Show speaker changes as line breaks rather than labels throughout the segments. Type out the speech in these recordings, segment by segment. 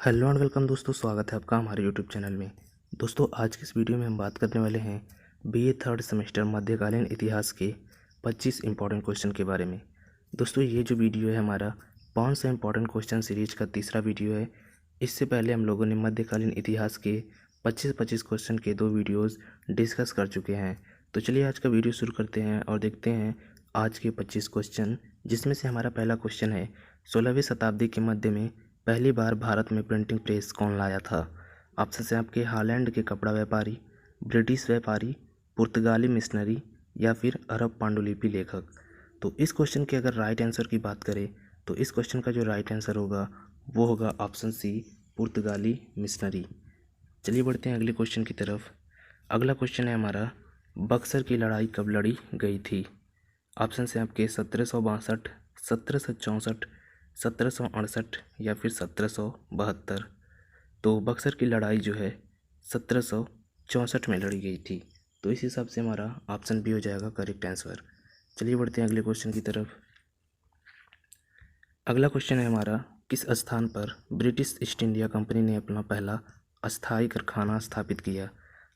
Hello and welcome दोस्तों, स्वागत है आपका हमारे यूट्यूब चैनल में। दोस्तों आज की इस वीडियो में हम बात करने वाले हैं बीए थर्ड सेमेस्टर मध्यकालीन इतिहास के 25 इंपॉर्टेंट क्वेश्चन के बारे में। दोस्तों ये जो वीडियो है हमारा 500 इंपॉर्टेंट क्वेश्चन सीरीज का तीसरा वीडियो है। इससे पहले हम लोगों ने मध्यकालीन इतिहास के 25 क्वेश्चन के 2 वीडियोज़ डिस्कस कर चुके हैं। तो चलिए आज का वीडियो शुरू करते हैं और देखते हैं आज के 25 क्वेश्चन, जिसमें से हमारा पहला क्वेश्चन है 16वीं शताब्दी के मध्य में पहली बार भारत में प्रिंटिंग प्रेस कौन लाया था। ऑप्शन है आपके हॉलैंड के कपड़ा व्यापारी, ब्रिटिश व्यापारी, पुर्तगाली मिशनरी या फिर अरब पांडुलिपि लेखक। तो इस क्वेश्चन के अगर राइट आंसर की बात करें तो इस क्वेश्चन का जो राइट आंसर होगा वो होगा ऑप्शन सी, पुर्तगाली मिशनरी। चलिए बढ़ते हैं अगले क्वेश्चन की तरफ। अगला क्वेश्चन है हमारा बक्सर की लड़ाई कब लड़ी गई थी। ऑप्शन है आपके 1762, 1764, 1768 या फिर 1772। तो बक्सर की लड़ाई जो है 1764 में लड़ी गई थी। तो इस हिसाब से हमारा ऑप्शन बी हो जाएगा करेक्ट आंसर। चलिए बढ़ते हैं अगले क्वेश्चन की तरफ। अगला क्वेश्चन है हमारा किस स्थान पर ब्रिटिश ईस्ट इंडिया कंपनी ने अपना पहला अस्थायी कारखाना स्थापित किया।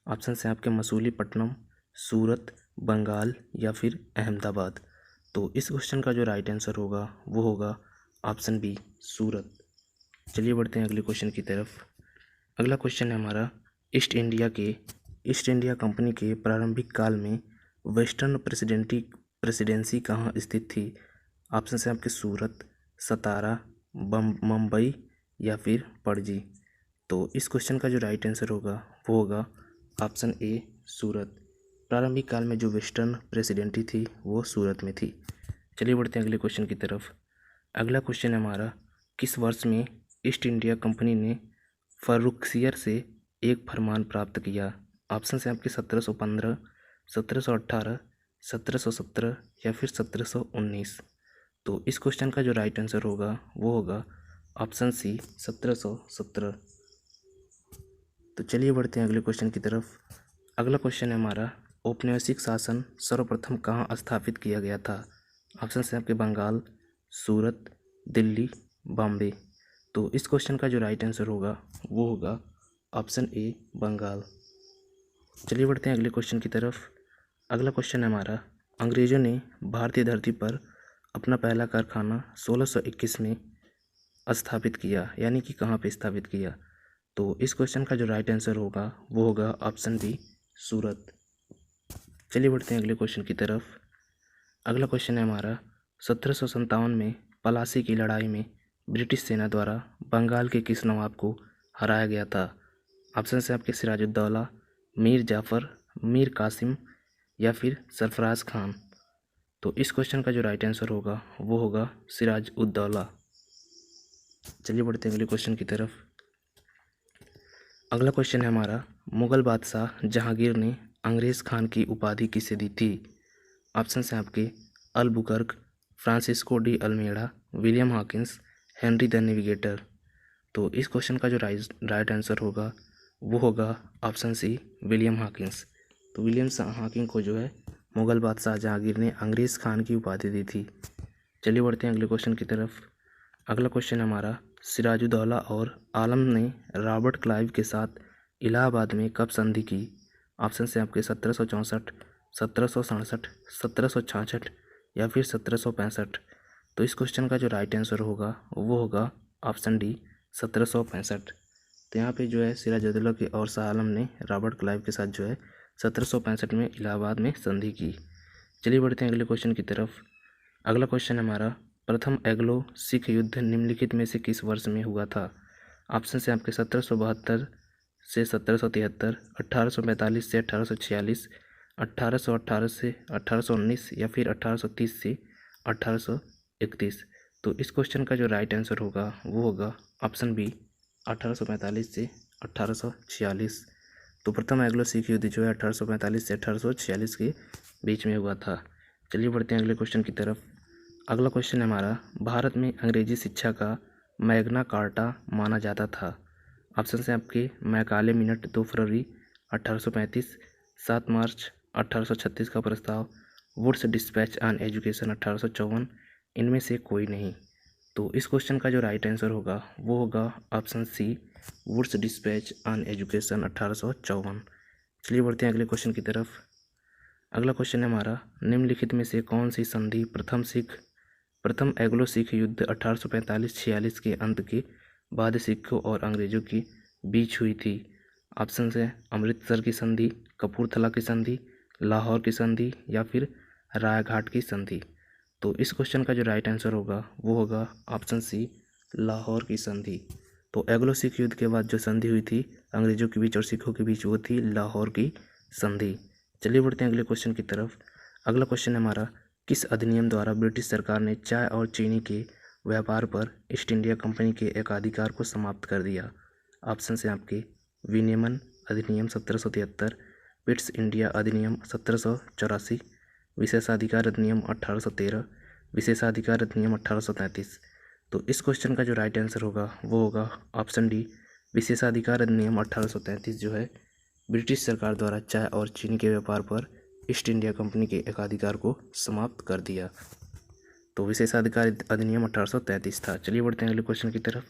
ऑप्शन है आपके मसूलीपट्टनम, सूरत, बंगाल या फिर अहमदाबाद। तो इस क्वेश्चन का जो राइट आंसर होगा वो होगा ऑप्शन बी, सूरत। चलिए बढ़ते हैं अगले क्वेश्चन की तरफ। अगला क्वेश्चन है हमारा ईस्ट इंडिया कंपनी के प्रारंभिक काल में वेस्टर्न प्रेसिडेंसी कहाँ स्थित थी। ऑप्शन है आपके सूरत, सतारा, मुंबई या फिर पणजी। तो इस क्वेश्चन का जो राइट आंसर होगा वो होगा ऑप्शन ए, सूरत। प्रारंभिक काल में जो वेस्टर्न प्रेसिडेंसी थी वो सूरत में थी। चलिए बढ़ते हैं अगले क्वेश्चन की तरफ। अगला क्वेश्चन है हमारा किस वर्ष में ईस्ट इंडिया कंपनी ने फर्रुखसियर से एक फरमान प्राप्त किया। ऑप्शन है आपके 1715, 1718, 1717 या फिर 1719। तो इस क्वेश्चन का जो राइट आंसर होगा वो होगा ऑप्शन सी, 1717। तो चलिए बढ़ते हैं अगले क्वेश्चन की तरफ। अगला क्वेश्चन है हमारा औपनिवेशिक शासन सर्वप्रथम कहाँ स्थापित किया गया था। ऑप्शन है आपके बंगाल, सूरत, दिल्ली, बॉम्बे। तो इस क्वेश्चन का जो राइट आंसर होगा वो होगा ऑप्शन ए, बंगाल। चलिए बढ़ते हैं अगले क्वेश्चन की तरफ। अगला क्वेश्चन है हमारा अंग्रेज़ों ने भारतीय धरती पर अपना पहला कारखाना 1621 में स्थापित किया, यानी कि कहाँ पे स्थापित किया। तो इस क्वेश्चन का जो राइट आंसर होगा वो होगा ऑप्शन बी, सूरत। चलिए बढ़ते हैं अगले क्वेश्चन की तरफ। अगला क्वेश्चन है हमारा 1757 में पलासी की लड़ाई में ब्रिटिश सेना द्वारा बंगाल के किस नवाब को हराया गया था। ऑप्शन है आपके सिराजुद्दौला, मीर जाफ़र, मीर कासिम या फिर सरफराज खान। तो इस क्वेश्चन का जो राइट आंसर होगा वो होगा सिराजुद्दौला। चलिए बढ़ते हैं अगले क्वेश्चन की तरफ। अगला क्वेश्चन है हमारा मुग़ल बादशाह जहांगीर ने अंग्रेज़ खान की उपाधि किसे दी थी। ऑप्शन हैं आपके Albuquerque, Francisco de Almeida, William Hawkins, Henry the Navigator. तो इस क्वेश्चन का जो राइट आंसर होगा वो होगा ऑप्शन सी, विलियम हॉकिंस। तो विलियम हॉकिंग को जो है मुग़ल बादशाह जहांगीर ने अंग्रेज़ खान की उपाधि दी थी। चलिए बढ़ते हैं अगले क्वेश्चन की तरफ। अगला क्वेश्चन हमारा सिराजुद्दौला और आलम ने रॉबर्ट क्लाइव के साथ इलाहाबाद में कब संधि की। ऑप्शन है आपके 1764, 1767, 1766 या फिर 1765। तो इस क्वेश्चन का जो राइट आंसर होगा वो होगा ऑप्शन डी, 1765। तो यहाँ पे जो है सिराजुद्दौला के और शाह आलम ने रॉबर्ट क्लाइव के साथ जो है 1765 में इलाहाबाद में संधि की। चलिए बढ़ते हैं अगले क्वेश्चन की तरफ। अगला क्वेश्चन हमारा प्रथम एंग्लो सिख युद्ध निम्नलिखित में से किस वर्ष में हुआ था। ऑप्शन है आपके 1772 से 1773, 1845 से 1846, 1818 से 1819 या फिर 1830 से 1831। तो इस क्वेश्चन का जो राइट आंसर होगा वो होगा ऑप्शन बी, 1845 से 1846। तो प्रथम एंग्लो सिख युद्ध जो है 1845 से 1846 के बीच में हुआ था। चलिए बढ़ते हैं अगले क्वेश्चन की तरफ। अगला क्वेश्चन है हमारा भारत में अंग्रेजी शिक्षा का मैग्ना कार्टा माना जाता था। ऑप्शन है आपके मैकाले मिनट 2 फरवरी 1835, 7 मार्च 1836 का प्रस्ताव, वुड्स डिस्पैच ऑन एजुकेशन 1854, इनमें से कोई नहीं। तो इस क्वेश्चन का जो राइट आंसर होगा वो होगा option C, Wood's despatch on education 1854। चलिए बढ़ते हैं अगले क्वेश्चन की तरफ। अगला क्वेश्चन है हमारा, निम्नलिखित में से कौन सी संधि प्रथम एंग्लो सिख युद्ध 1845-46 के अंत के बाद सिखों और अंग्रेजों के बीच हुई थी? ऑप्शन है अमृतसर की संधि, कपूरथला की संधि, लाहौर की संधि या फिर रायघाट की संधि। तो इस क्वेश्चन का जो राइट आंसर होगा वो होगा ऑप्शन सी, लाहौर की संधि। तो एंग्लो सिख युद्ध के बाद जो संधि हुई थी अंग्रेजों के बीच और सिखों के बीच वो थी लाहौर की संधि। चलिए बढ़ते हैं अगले क्वेश्चन की तरफ। अगला क्वेश्चन है हमारा, किस अधिनियम द्वारा ब्रिटिश सरकार ने चाय और चीनी के व्यापार पर ईस्ट इंडिया कंपनी के एकाधिकार को समाप्त कर दिया? ऑप्शन है आपके विनियमन अधिनियम 1773, पिट्स इंडिया अधिनियम 1784, विशेषाधिकार अधिनियम 1813, विशेषाधिकार अधिनियम 1833। तो इस क्वेश्चन का जो राइट आंसर होगा वो होगा ऑप्शन डी, विशेषाधिकार अधिनियम 1833 जो है ब्रिटिश सरकार द्वारा चाय और चीनी के व्यापार पर ईस्ट इंडिया कंपनी के एकाधिकार को समाप्त कर दिया। तो विशेषाधिकार अधिनियम 1833 था। चलिए बढ़ते हैं अगले क्वेश्चन की तरफ।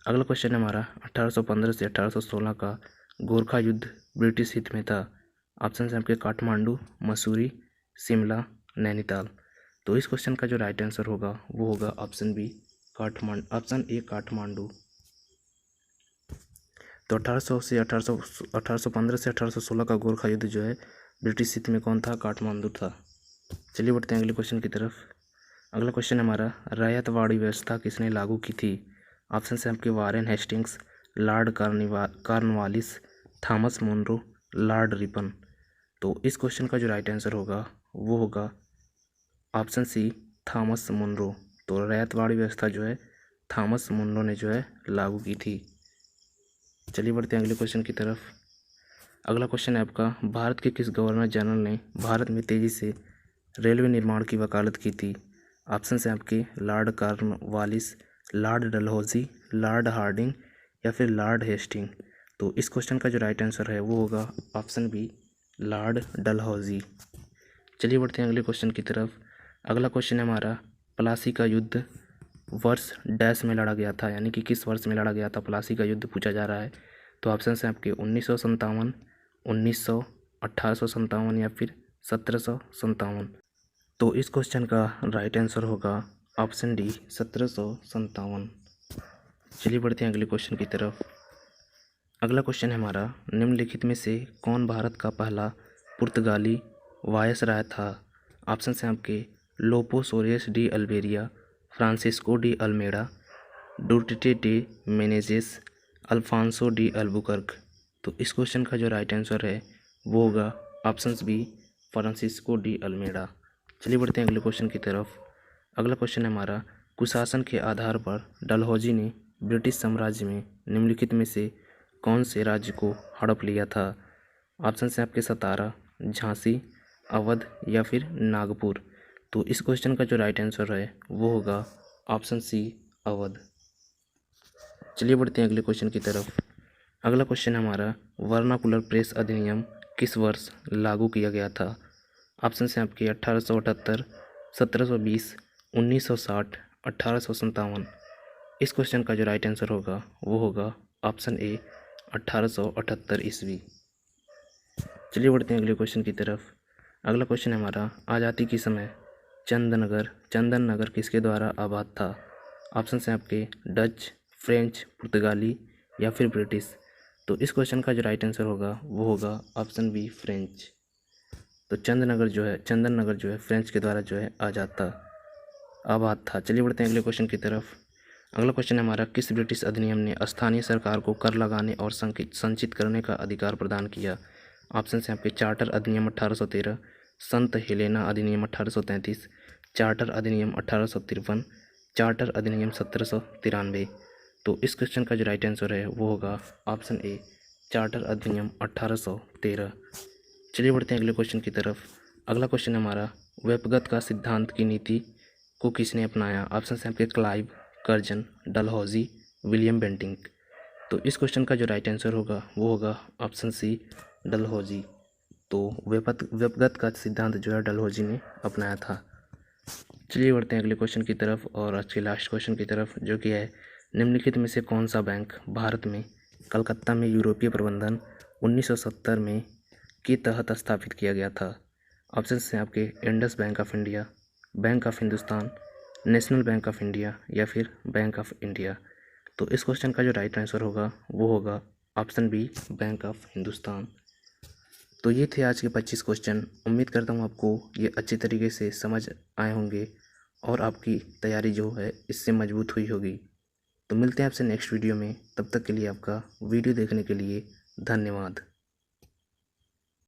अगला क्वेश्चन है हमारा, 1815 से 1816 का गोरखा युद्ध ब्रिटिश हित में था। ऑप्शन है आपके काठमांडू, मसूरी, शिमला, नैनीताल। तो इस क्वेश्चन का जो राइट आंसर होगा वो होगा option B, option A Kathmandu. तो 1815 से 1816 का गोरखा युद्ध जो है ब्रिटिश हित में कौन था? काठमांडू था। चलिए बढ़ते हैं अगले क्वेश्चन की तरफ। अगला क्वेश्चन है हमारा, रैयतवाड़ी व्यवस्था किसने लागू की थी? ऑप्शन है आपके Warren Hastings, Lord Cornwallis, Thomas Munro, Lord Ripon. तो इस क्वेश्चन का जो राइट आंसर होगा वो होगा ऑप्शन सी, थॉमस मुनरो। तो रैयतवाड़ी व्यवस्था जो है थॉमस मुनरो ने जो है लागू की थी। चलिए बढ़ते हैं अगले क्वेश्चन की तरफ। अगला क्वेश्चन है आपका, भारत के किस गवर्नर जनरल ने भारत में तेज़ी से रेलवे निर्माण की वकालत की थी? ऑप्शन है आपके Lord Cornwallis, Lord Dalhousie, Lord Hardinge या फिर लॉर्ड हेस्टिंग। तो इस क्वेश्चन का जो राइट आंसर है वो होगा ऑप्शन बी, लॉर्ड डलहौजी। चलिए बढ़ते हैं अगले क्वेश्चन की तरफ। अगला क्वेश्चन है हमारा, प्लासी का युद्ध वर्ष डैश में लड़ा गया था, यानी कि किस वर्ष में लड़ा गया था प्लासी का युद्ध पूछा जा रहा है। तो ऑप्शन है आपके 1957, 1900, 1857 या फिर 1757। तो इस क्वेश्चन का राइट आंसर होगा ऑप्शन डी, 1757। चलिए बढ़ते हैं अगले क्वेश्चन की तरफ। अगला क्वेश्चन है हमारा, निम्नलिखित में से कौन भारत का पहला पुर्तगाली वायसराय था? ऑप्शन है आपके Lopo Soares de Albergaria, Francisco de Almeida, Duarte de Menezes, Afonso de Albuquerque. तो इस क्वेश्चन का जो राइट आंसर है वो होगा option B, Francisco de Almeida. चलिए बढ़ते हैं अगले क्वेश्चन की तरफ। अगला क्वेश्चन है हमारा, कुशासन के आधार पर डलहौजी ने ब्रिटिश साम्राज्य में निम्नलिखित में से कौन से राज्य को हड़प लिया था? ऑप्शन है आपके सतारा, झांसी, अवध या फिर नागपुर। तो इस क्वेश्चन का जो राइट आंसर है वो होगा ऑप्शन सी, अवध। चलिए बढ़ते हैं अगले क्वेश्चन की तरफ। अगला क्वेश्चन है हमारा, वर्नाकुलर प्रेस अधिनियम किस वर्ष लागू किया गया था? ऑप्शन है आपके 1878, 1720, 1960, 1857। इस क्वेश्चन का जो राइट आंसर होगा वो होगा ऑप्शन ए, 1878 ईस्वी। चलिए बढ़ते हैं अगले क्वेश्चन की तरफ। अगला क्वेश्चन है हमारा, आज़ादी के समय चंदन नगर किसके द्वारा आबाद था? ऑप्शन है आपके डच, फ्रेंच, पुर्तगाली या फिर ब्रिटिश। तो इस क्वेश्चन का जो राइट आंसर होगा वो होगा ऑप्शन बी, फ्रेंच। तो चंदन नगर जो है फ्रेंच के द्वारा जो है आबाद था। चलिए बढ़ते हैं अगले क्वेश्चन की तरफ। अगला क्वेश्चन है हमारा, किस ब्रिटिश अधिनियम ने स्थानीय सरकार को कर लगाने और संचित करने का अधिकार प्रदान किया? ऑप्शन है आपके चार्टर अधिनियम 1813, संत हेलेना अधिनियम 1833, चार्टर अधिनियम 1853, चार्टर अधिनियम 1793। तो इस क्वेश्चन का जो राइट आंसर है वो होगा ऑप्शन ए, चार्टर अधिनियम 1813। चलिए बढ़ते हैं अगले क्वेश्चन की तरफ। अगला क्वेश्चन है हमारा, व्यक्तिगत का सिद्धांत की नीति को किसने अपनाया? ऑप्शन है आपके Clive, Curzon, Dalhousie, William Bentinck. तो इस क्वेश्चन का जो राइट आंसर होगा वो होगा ऑप्शन सी, डलहौजी। तो व्यक्तिगत का सिद्धांत जो है डलहौजी ने अपनाया था। चलिए बढ़ते हैं अगले क्वेश्चन की तरफ और आज के लास्ट क्वेश्चन की तरफ, जो कि है निम्नलिखित में से कौन सा बैंक भारत में कलकत्ता में यूरोपीय प्रबंधन 1970 में के तहत स्थापित किया गया था। ऑप्शन हैं आपके Indus bank of India, bank of Hindustan, national bank of India या फिर बैंक ऑफ इंडिया। तो इस क्वेश्चन का जो राइट आंसर होगा वो होगा option B, Bank of Hindustan. तो ये थे आज के 25 क्वेश्चन। उम्मीद करता हूँ आपको ये अच्छी तरीके से समझ आए होंगे और आपकी तैयारी जो है इससे मजबूत हुई होगी। तो मिलते हैं आपसे नेक्स्ट वीडियो में, तब तक के लिए आपका वीडियो देखने के लिए धन्यवाद।